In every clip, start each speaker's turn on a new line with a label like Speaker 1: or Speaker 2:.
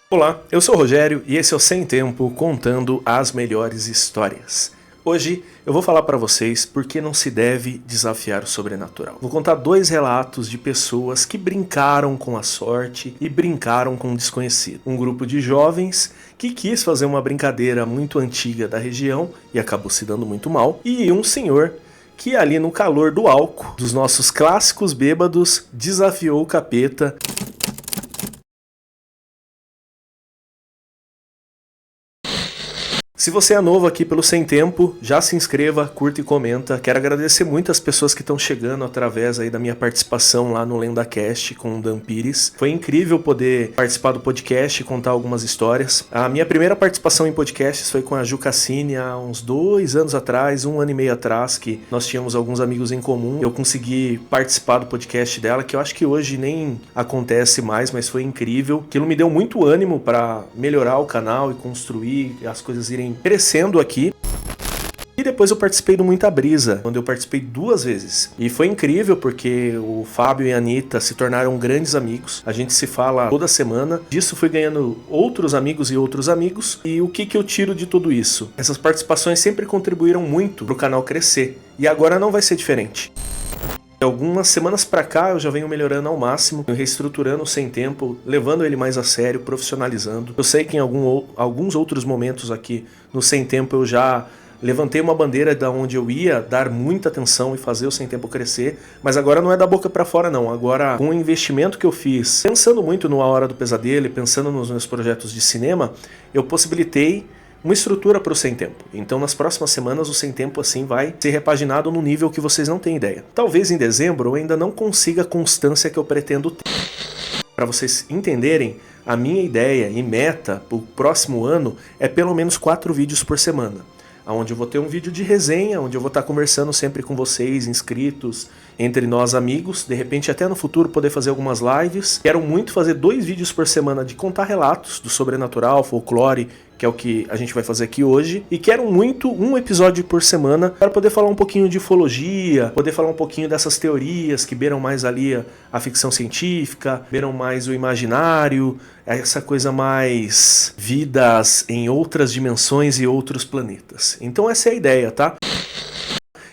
Speaker 1: Olá, eu sou o Rogério e esse é o Sem Tempo contando as melhores histórias. Hoje eu vou falar para vocês por que não se deve desafiar o sobrenatural. Vou contar 2 relatos de pessoas que brincaram com a sorte e brincaram com o desconhecido. Um grupo de jovens que quis fazer uma brincadeira muito antiga da região e acabou se dando muito mal, e um senhor que ali no calor do álcool, dos nossos clássicos bêbados, desafiou o capeta. Se você é novo aqui pelo Sem Tempo, já se inscreva, curta e comenta. Quero agradecer muito as pessoas que estão chegando através aí da minha participação lá no LendaCast com o Dan Pires. Foi incrível poder participar do podcast e contar algumas histórias. A minha primeira participação em podcasts foi com a Ju Cassini há uns 2 anos atrás, 1 ano e meio atrás, que nós tínhamos alguns amigos em comum. Eu consegui participar do podcast dela, que eu acho que hoje nem acontece mais, mas foi incrível. Aquilo me deu muito ânimo para melhorar o canal e construir as coisas irem crescendo aqui. E depois eu participei do Muita Brisa, onde eu participei 2 vezes. E foi incrível porque o Fábio e a Anitta se tornaram grandes amigos. A gente se fala toda semana. Disso fui ganhando outros amigos e outros amigos. E o que eu tiro de tudo isso? Essas participações sempre contribuíram muito para o canal crescer. E agora não vai ser diferente. Algumas semanas pra cá eu já venho melhorando ao máximo, reestruturando o Sem Tempo, levando ele mais a sério, profissionalizando. Eu sei que em alguns outros momentos aqui no Sem Tempo eu já levantei uma bandeira da onde eu ia dar muita atenção e fazer o Sem Tempo crescer, mas agora não é da boca pra fora não. Agora, com o investimento que eu fiz, pensando muito no A Hora do Pesadelo e pensando nos meus projetos de cinema, eu possibilitei uma estrutura para o Sem Tempo. Então nas próximas semanas o Sem Tempo assim vai ser repaginado no nível que vocês não têm ideia. Talvez em dezembro eu ainda não consiga a constância que eu pretendo ter. Para vocês entenderem, a minha ideia e meta para o próximo ano é pelo menos 4 vídeos por semana. Onde eu vou ter um vídeo de resenha, onde eu vou estar conversando sempre com vocês, inscritos, entre nós amigos, de repente até no futuro poder fazer algumas lives. Quero muito fazer 2 vídeos por semana de contar relatos do sobrenatural, folclore, que é o que a gente vai fazer aqui hoje. E quero muito um episódio por semana para poder falar um pouquinho de ufologia, poder falar um pouquinho dessas teorias que beiram mais ali a ficção científica, beiram mais o imaginário, essa coisa mais vidas em outras dimensões e outros planetas. Então essa é a ideia, tá?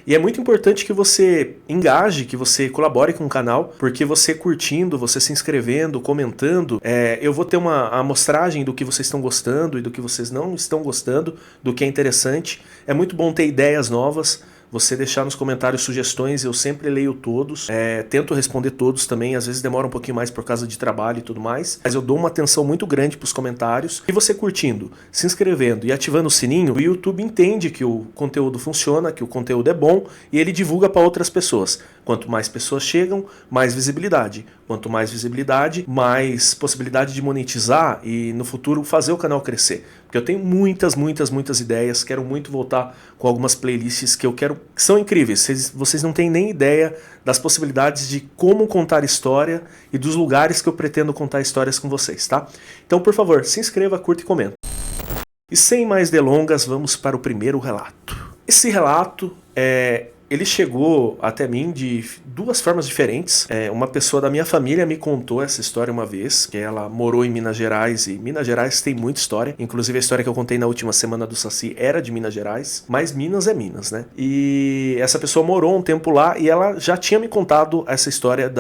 Speaker 1: E é muito importante que você engaje, que você colabore com o canal, porque você curtindo, você se inscrevendo, comentando, eu vou ter uma amostragem do que vocês estão gostando e do que vocês não estão gostando, do que é interessante. É muito bom ter ideias novas. Você deixar nos comentários sugestões, eu sempre leio todos, tento responder todos também, às vezes demora um pouquinho mais por causa de trabalho e tudo mais, mas eu dou uma atenção muito grande para os comentários. E você curtindo, se inscrevendo e ativando o sininho, o YouTube entende que o conteúdo funciona, que o conteúdo é bom e ele divulga para outras pessoas. Quanto mais pessoas chegam, mais visibilidade. Quanto mais visibilidade, mais possibilidade de monetizar e no futuro fazer o canal crescer. Porque eu tenho muitas ideias, quero muito voltar com algumas playlists que eu quero, que são incríveis. Vocês não têm nem ideia das possibilidades de como contar história e dos lugares que eu pretendo contar histórias com vocês, tá? Então, por favor, se inscreva, curta e comenta. E sem mais delongas, vamos para o primeiro relato. Esse relato ele chegou até mim de 2 formas diferentes. Uma pessoa da minha família me contou essa história uma vez, que ela morou em Minas Gerais, e Minas Gerais tem muita história. Inclusive a história que eu contei na última semana do Saci era de Minas Gerais, mas Minas é Minas, né? E essa pessoa morou um tempo lá e ela já tinha me contado essa história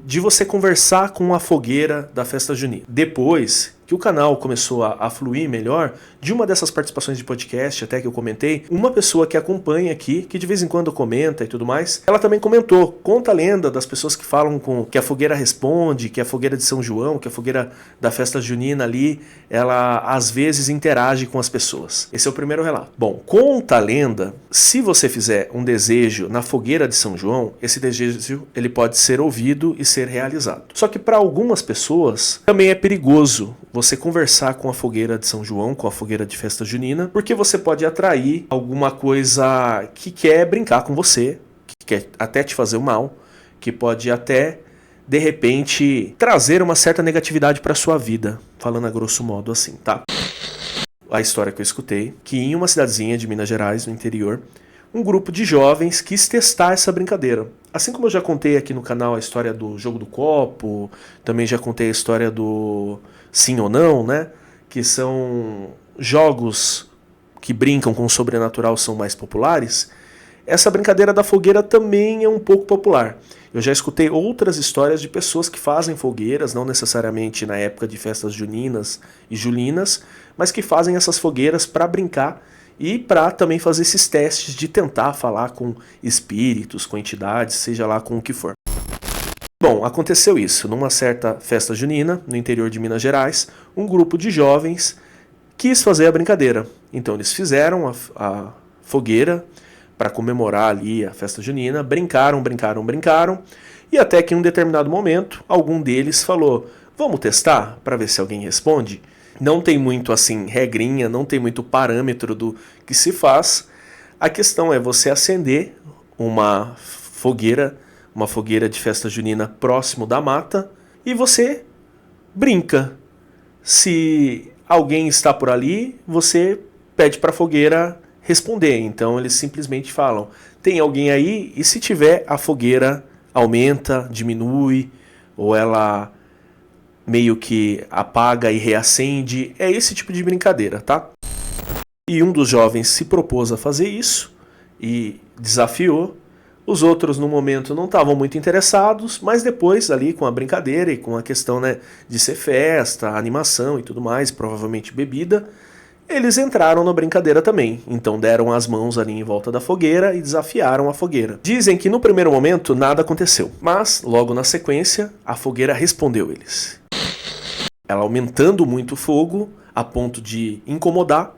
Speaker 1: de você conversar com a fogueira da festa junina. Depois que o canal começou a fluir melhor, de uma dessas participações de podcast até que eu comentei, uma pessoa que acompanha aqui, que de vez em quando comenta e tudo mais, ela também comentou, conta a lenda das pessoas que falam que a fogueira responde, que a fogueira de São João, que a fogueira da festa junina ali, ela às vezes interage com as pessoas. Esse é o primeiro relato. Bom, conta a lenda, se você fizer um desejo na fogueira de São João, esse desejo ele pode ser ouvido e ser realizado. Só que para algumas pessoas também é perigoso você conversar com a fogueira de São João, com a fogueira de festa junina, porque você pode atrair alguma coisa que quer brincar com você, que quer até te fazer o mal, que pode até, de repente, trazer uma certa negatividade para sua vida, falando a grosso modo assim, tá? A história que eu escutei, que em uma cidadezinha de Minas Gerais, no interior, um grupo de jovens quis testar essa brincadeira. Assim como eu já contei aqui no canal a história do jogo do copo, também já contei a história do sim ou não, né? Que são jogos que brincam com o sobrenatural, são mais populares. Essa brincadeira da fogueira também é um pouco popular. Eu já escutei outras histórias de pessoas que fazem fogueiras, não necessariamente na época de festas juninas e julinas, mas que fazem essas fogueiras para brincar e para também fazer esses testes de tentar falar com espíritos, com entidades, seja lá com o que for. Bom, aconteceu isso. Numa certa festa junina, no interior de Minas Gerais, um grupo de jovens quis fazer a brincadeira. Então eles fizeram a fogueira para comemorar ali a festa junina, brincaram, e até que em um determinado momento, algum deles falou: vamos testar para ver se alguém responde? Não tem muito assim regrinha, não tem muito parâmetro do que se faz. A questão é você acender uma fogueira de festa junina próximo da mata e você brinca. Se alguém está por ali, você pede para a fogueira responder. Então eles simplesmente falam: tem alguém aí? E se tiver, a fogueira aumenta, diminui, ou ela meio que apaga e reacende. É esse tipo de brincadeira, tá? E um dos jovens se propôs a fazer isso e desafiou. Os outros no momento não estavam muito interessados, mas depois ali com a brincadeira e com a questão, né, de ser festa, animação e tudo mais, provavelmente bebida, eles entraram na brincadeira também. Então deram as mãos ali em volta da fogueira e desafiaram a fogueira. Dizem que no primeiro momento nada aconteceu, mas logo na sequência a fogueira respondeu eles. Ela aumentando muito o fogo a ponto de incomodar,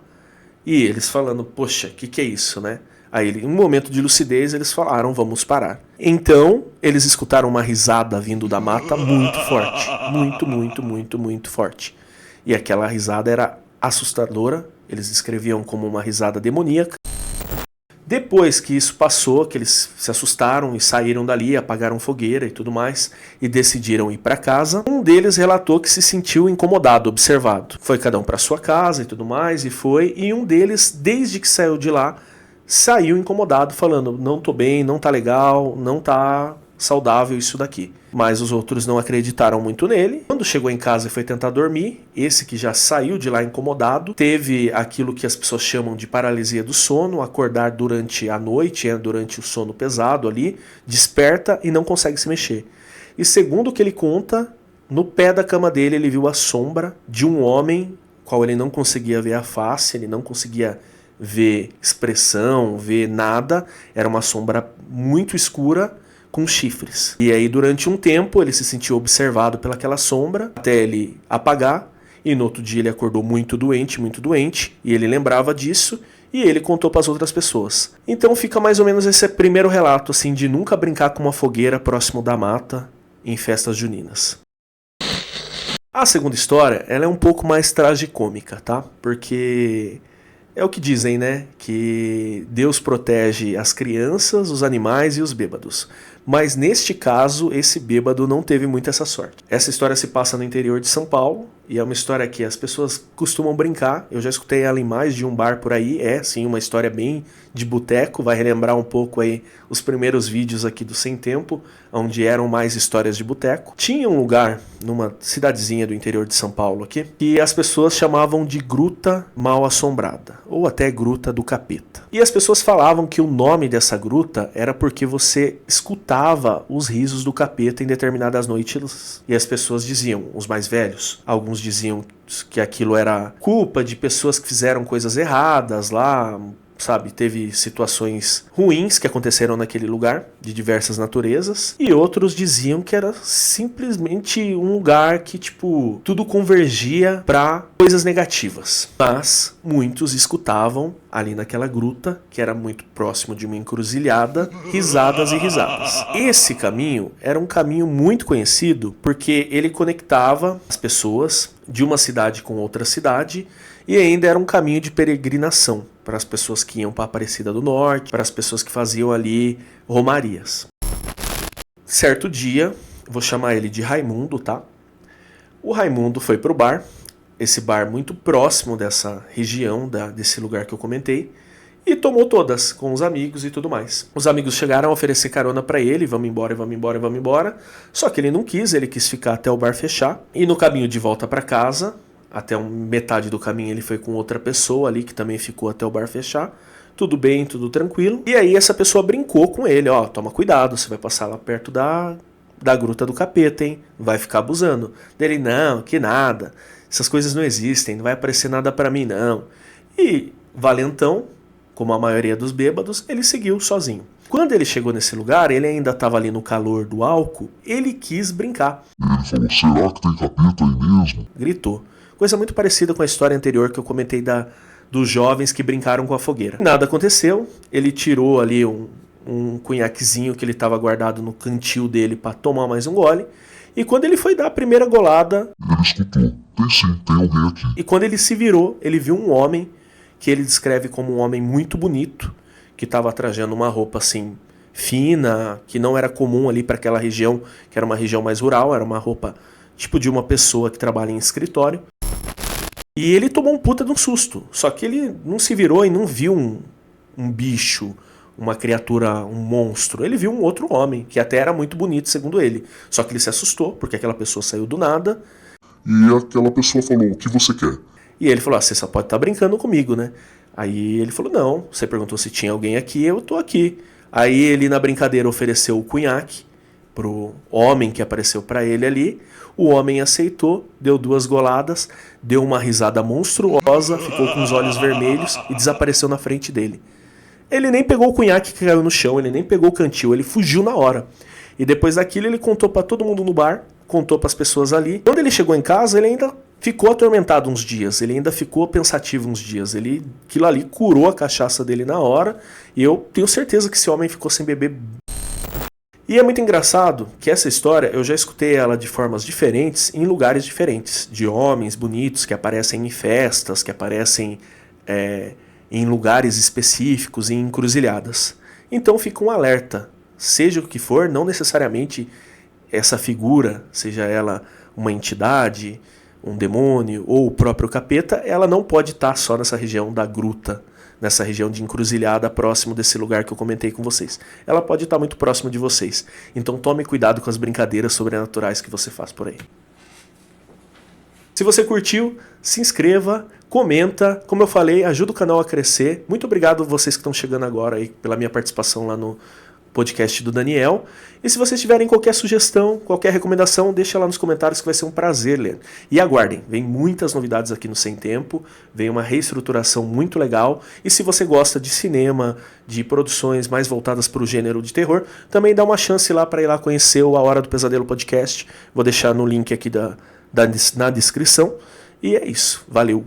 Speaker 1: e eles falando: poxa, o que é isso, né? Aí, em um momento de lucidez, eles falaram: vamos parar. Então, eles escutaram uma risada vindo da mata muito forte. Muito forte. E aquela risada era assustadora. Eles descreviam como uma risada demoníaca. Depois que isso passou, que eles se assustaram e saíram dali, apagaram fogueira e tudo mais, e decidiram ir para casa, um deles relatou que se sentiu incomodado, observado. Foi cada um para sua casa e tudo mais, e um deles, desde que saiu de lá, saiu incomodado, falando: não tô bem, não tá legal, não tá saudável isso daqui. Mas os outros não acreditaram muito nele. Quando chegou em casa e foi tentar dormir, esse que já saiu de lá incomodado, teve aquilo que as pessoas chamam de paralisia do sono, acordar durante a noite, durante o sono pesado ali, desperta e não consegue se mexer. E segundo o que ele conta, no pé da cama dele ele viu a sombra de um homem, qual ele não conseguia ver a face, ele não conseguia ver expressão, ver nada, era uma sombra muito escura, com chifres. E aí durante um tempo ele se sentiu observado pelaquela sombra, até ele apagar, e no outro dia ele acordou muito doente, e ele lembrava disso, e ele contou para as outras pessoas. Então fica mais ou menos esse primeiro relato, assim, de nunca brincar com uma fogueira próximo da mata em festas juninas. A segunda história, ela é um pouco mais tragicômica, tá? Porque é o que dizem, né? Que Deus protege as crianças, os animais e os bêbados. Mas neste caso, esse bêbado não teve muito essa sorte. Essa história se passa no interior de São Paulo, e é uma história que as pessoas costumam brincar. Eu já escutei ela em mais de um bar por aí. É, sim, uma história bem de boteco. Vai relembrar um pouco aí os primeiros vídeos aqui do Sem Tempo, onde eram mais histórias de boteco. Tinha um lugar, numa cidadezinha do interior de São Paulo aqui, que as pessoas chamavam de Gruta Mal Assombrada, ou até Gruta do Capeta. E as pessoas falavam que o nome dessa gruta era porque você escutava os risos do capeta em determinadas noites. E as pessoas diziam, os mais velhos, alguns diziam que aquilo era culpa de pessoas que fizeram coisas erradas lá, sabe, teve situações ruins que aconteceram naquele lugar, de diversas naturezas, e outros diziam que era simplesmente um lugar que, tipo, tudo convergia para coisas negativas. Mas muitos escutavam ali naquela gruta, que era muito próximo de uma encruzilhada, risadas e risadas. Esse caminho era um caminho muito conhecido porque ele conectava as pessoas de uma cidade com outra cidade, e ainda era um caminho de peregrinação para as pessoas que iam para a Aparecida do Norte, para as pessoas que faziam ali romarias. Certo dia, vou chamar ele de Raimundo, tá? O Raimundo foi pro bar, esse bar muito próximo dessa região, desse lugar que eu comentei, e tomou todas, com os amigos e tudo mais. Os amigos chegaram a oferecer carona pra ele, vamos embora, vamos embora, vamos embora. Só que ele não quis, ele quis ficar até o bar fechar. E no caminho de volta pra casa, até metade do caminho ele foi com outra pessoa ali, que também ficou até o bar fechar. Tudo bem, tudo tranquilo. E aí essa pessoa brincou com ele, ó, toma cuidado, você vai passar lá perto da Gruta do Capeta, hein? Vai ficar abusando. Dele, não, que nada. Essas coisas não existem, não vai aparecer nada pra mim, não. E valentão, como a maioria dos bêbados, ele seguiu sozinho. Quando ele chegou nesse lugar, ele ainda estava ali no calor do álcool, ele quis brincar.
Speaker 2: Ele falou, será que tem capeta aí mesmo?
Speaker 1: Gritou. Coisa muito parecida com a história anterior que eu comentei dos jovens que brincaram com a fogueira. Nada aconteceu, ele tirou ali um cunhaquezinho que ele estava guardado no cantil dele para tomar mais um gole. E quando ele foi dar a primeira golada...
Speaker 2: Ele escutou, tem sim, tem alguém aqui.
Speaker 1: E quando ele se virou, ele viu um homem que ele descreve como um homem muito bonito, que estava trajando uma roupa assim fina, que não era comum ali para aquela região, que era uma região mais rural, era uma roupa tipo de uma pessoa que trabalha em escritório. E ele tomou um puta de um susto, só que ele não se virou e não viu um bicho, uma criatura, um monstro. Ele viu um outro homem, que até era muito bonito, segundo ele. Só que ele se assustou, porque aquela pessoa saiu do nada.
Speaker 2: E aquela pessoa falou, o que você quer?
Speaker 1: E ele falou, você só pode estar brincando comigo, né? Aí ele falou, não, você perguntou se tinha alguém aqui, eu tô aqui. Aí ele na brincadeira ofereceu o cunhaque pro homem que apareceu pra ele ali. O homem aceitou, deu 2 goladas, deu uma risada monstruosa, ficou com os olhos vermelhos e desapareceu na frente dele. Ele nem pegou o cunhaque que caiu no chão, ele nem pegou o cantil, ele fugiu na hora. E depois daquilo ele contou pra todo mundo no bar, contou pras pessoas ali. Quando ele chegou em casa, ele ainda ficou atormentado uns dias, ele ainda ficou pensativo uns dias. Aquilo ali curou a cachaça dele na hora, e eu tenho certeza que esse homem ficou sem beber. E é muito engraçado que essa história, eu já escutei ela de formas diferentes, em lugares diferentes. De homens bonitos que aparecem em festas, que aparecem em lugares específicos, em encruzilhadas. Então fica um alerta, seja o que for, não necessariamente essa figura, seja ela uma entidade, um demônio ou o próprio capeta, ela não pode estar só nessa região da gruta, nessa região de encruzilhada próximo desse lugar que eu comentei com vocês. Ela pode estar muito próximo de vocês. Então tome cuidado com as brincadeiras sobrenaturais que você faz por aí. Se você curtiu, se inscreva, comenta. Como eu falei, ajuda o canal a crescer. Muito obrigado a vocês que estão chegando agora aí pela minha participação lá no podcast do Daniel. E se vocês tiverem qualquer sugestão, qualquer recomendação, deixa lá nos comentários que vai ser um prazer ler. E aguardem, vem muitas novidades aqui no Sem Tempo, vem uma reestruturação muito legal. E se você gosta de cinema, de produções mais voltadas para o gênero de terror, também dá uma chance lá para ir lá conhecer o A Hora do Pesadelo Podcast. Vou deixar no link aqui na descrição. E é isso, valeu!